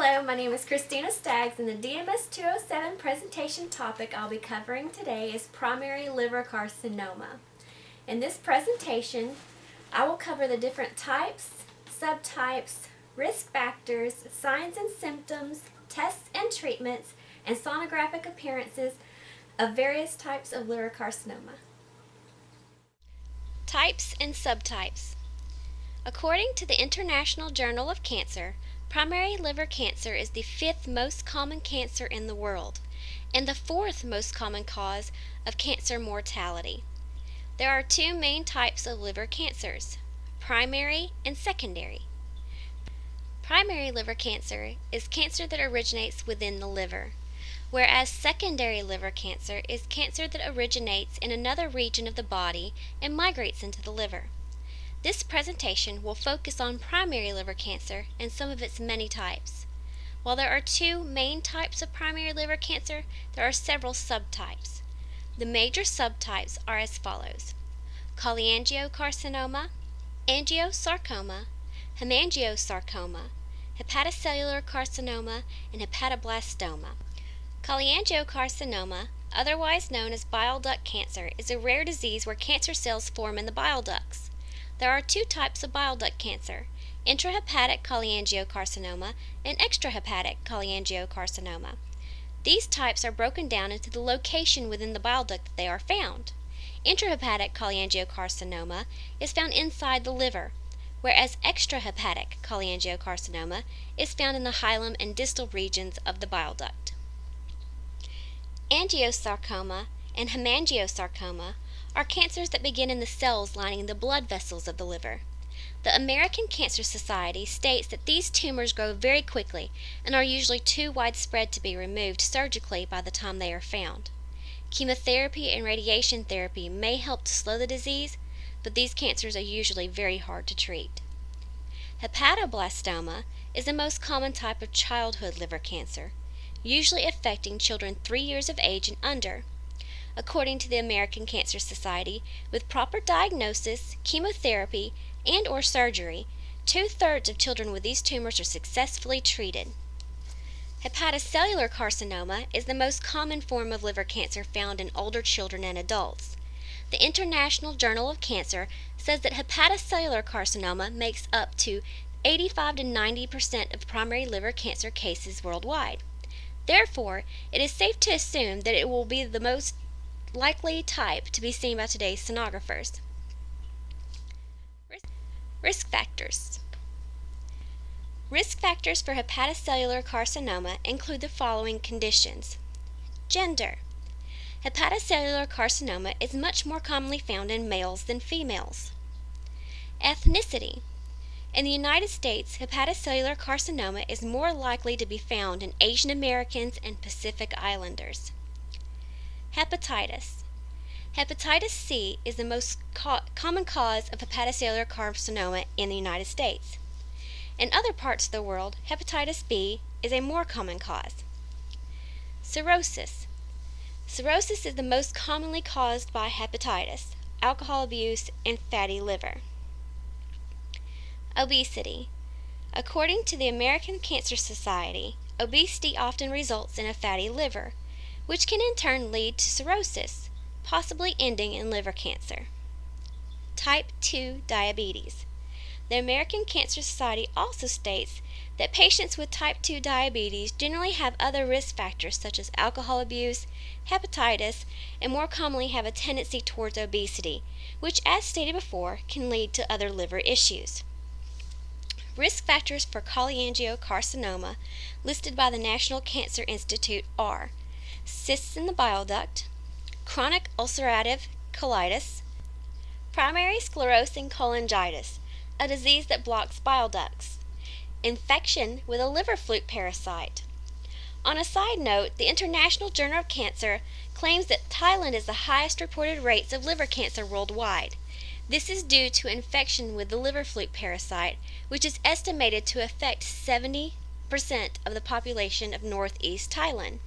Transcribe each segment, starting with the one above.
Hello, my name is Christina Staggs, and the DMS 207 presentation topic I'll be covering today is primary liver carcinoma. In this presentation, I will cover the different types, subtypes, risk factors, signs and symptoms, tests and treatments, and sonographic appearances of various types of liver carcinoma. Types and subtypes. According to the International Journal of Cancer, primary liver cancer is the 5th most common cancer in the world and the 4th most common cause of cancer mortality. There are two main types of liver cancers, primary and secondary. Primary liver cancer is cancer that originates within the liver, whereas secondary liver cancer is cancer that originates in another region of the body and migrates into the liver. This presentation will focus on primary liver cancer and some of its many types. While there are two main types of primary liver cancer, there are several subtypes. The major subtypes are as follows: cholangiocarcinoma, angiosarcoma, hemangiosarcoma, hepatocellular carcinoma, and hepatoblastoma. Cholangiocarcinoma, otherwise known as bile duct cancer, is a rare disease where cancer cells form in the bile ducts. There are two types of bile duct cancer, intrahepatic cholangiocarcinoma and extrahepatic cholangiocarcinoma. These types are broken down into the location within the bile duct that they are found. Intrahepatic cholangiocarcinoma is found inside the liver, whereas extrahepatic cholangiocarcinoma is found in the hilum and distal regions of the bile duct. Angiosarcoma and hemangiosarcoma are cancers that begin in the cells lining the blood vessels of the liver. The American Cancer Society states that these tumors grow very quickly and are usually too widespread to be removed surgically by the time they are found. Chemotherapy and radiation therapy may help to slow the disease, but these cancers are usually very hard to treat. Hepatoblastoma is the most common type of childhood liver cancer, usually affecting children 3 years of age and under. According to the American Cancer Society, with proper diagnosis, chemotherapy, and/or surgery, 2/3 of children with these tumors are successfully treated. Hepatocellular carcinoma is the most common form of liver cancer found in older children and adults. The International Journal of Cancer says that hepatocellular carcinoma makes up to 85 to 90% of primary liver cancer cases worldwide. Therefore, it is safe to assume that it will be the most likely type to be seen by today's sonographers. Risk factors. Risk factors for hepatocellular carcinoma include the following conditions. Gender. Hepatocellular carcinoma is much more commonly found in males than females. Ethnicity. In the United States, hepatocellular carcinoma is more likely to be found in Asian Americans and Pacific Islanders. Hepatitis. Hepatitis C is the most common cause of hepatocellular carcinoma in the United States. In other parts of the world, hepatitis B is a more common cause. Cirrhosis. Cirrhosis is the most commonly caused by hepatitis, alcohol abuse, and fatty liver. Obesity. According to the American Cancer Society, obesity often results in a fatty liver, which can in turn lead to cirrhosis, possibly ending in liver cancer. Type 2 diabetes. The American Cancer Society also states that patients with type 2 diabetes generally have other risk factors such as alcohol abuse, hepatitis, and more commonly have a tendency towards obesity, which, as stated before, can lead to other liver issues. Risk factors for cholangiocarcinoma listed by the National Cancer Institute are cysts in the bile duct, chronic ulcerative colitis, primary sclerosing cholangitis, a disease that blocks bile ducts, infection with a liver fluke parasite. On a side note, the International Journal of Cancer claims that Thailand is the highest reported rates of liver cancer worldwide. This is due to infection with the liver fluke parasite, which is estimated to affect 70% of the population of northeast Thailand.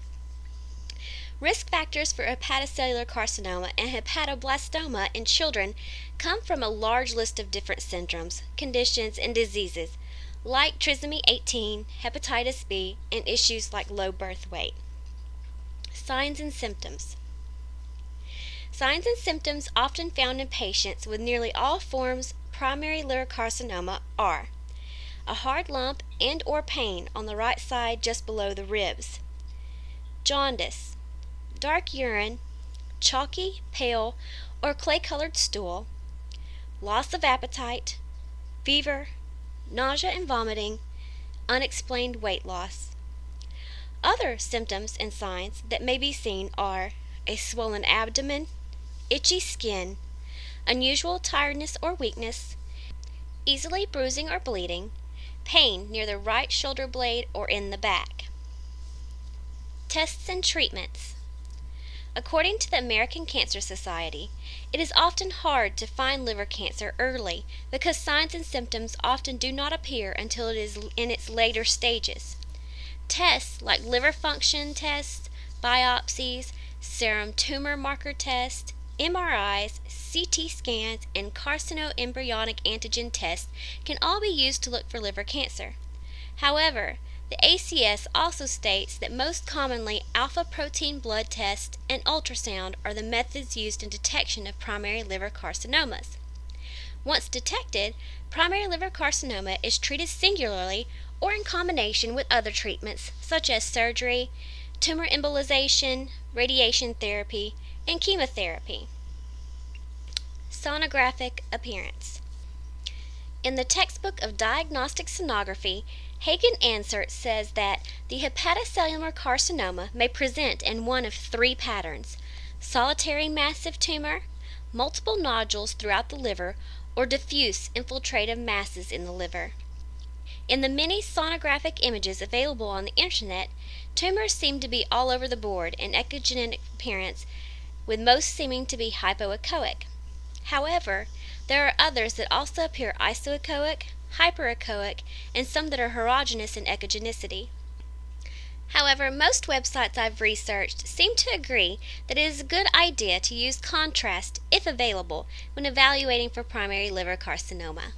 Risk factors for hepatocellular carcinoma and hepatoblastoma in children come from a large list of different syndromes, conditions, and diseases, like trisomy 18, hepatitis B, and issues like low birth weight. Signs and symptoms. Signs and symptoms often found in patients with nearly all forms of primary liver carcinoma are a hard lump and or pain on the right side just below the ribs, jaundice, dark urine, chalky, pale, or clay-colored stool, loss of appetite, fever, nausea and vomiting, unexplained weight loss. Other symptoms and signs that may be seen are a swollen abdomen, itchy skin, unusual tiredness or weakness, easily bruising or bleeding, pain near the right shoulder blade or in the back. Tests and treatments. According to the American Cancer Society, it is often hard to find liver cancer early because signs and symptoms often do not appear until it is in its later stages. Tests like liver function tests, biopsies, serum tumor marker tests, MRIs, CT scans, and carcinoembryonic antigen tests can all be used to look for liver cancer. However, the ACS also states that most commonly alpha protein blood tests and ultrasound are the methods used in detection of primary liver carcinomas. Once detected, primary liver carcinoma is treated singularly or in combination with other treatments such as surgery, tumor embolization, radiation therapy, and chemotherapy. Sonographic appearance. In the textbook of diagnostic sonography, Hagen-Ansert says that the hepatocellular carcinoma may present in one of three patterns: solitary massive tumor, multiple nodules throughout the liver, or diffuse infiltrative masses in the liver. In the many sonographic images available on the internet, tumors seem to be all over the board in echogenic appearance, with most seeming to be hypoechoic. However, there are others that also appear isoechoic, hyperechoic, and some that are heterogeneous in echogenicity. However, most websites I've researched seem to agree that it is a good idea to use contrast, if available, when evaluating for primary liver carcinoma.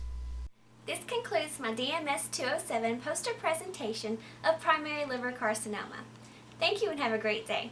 This concludes my DMS 207 poster presentation of primary liver carcinoma. Thank you and have a great day.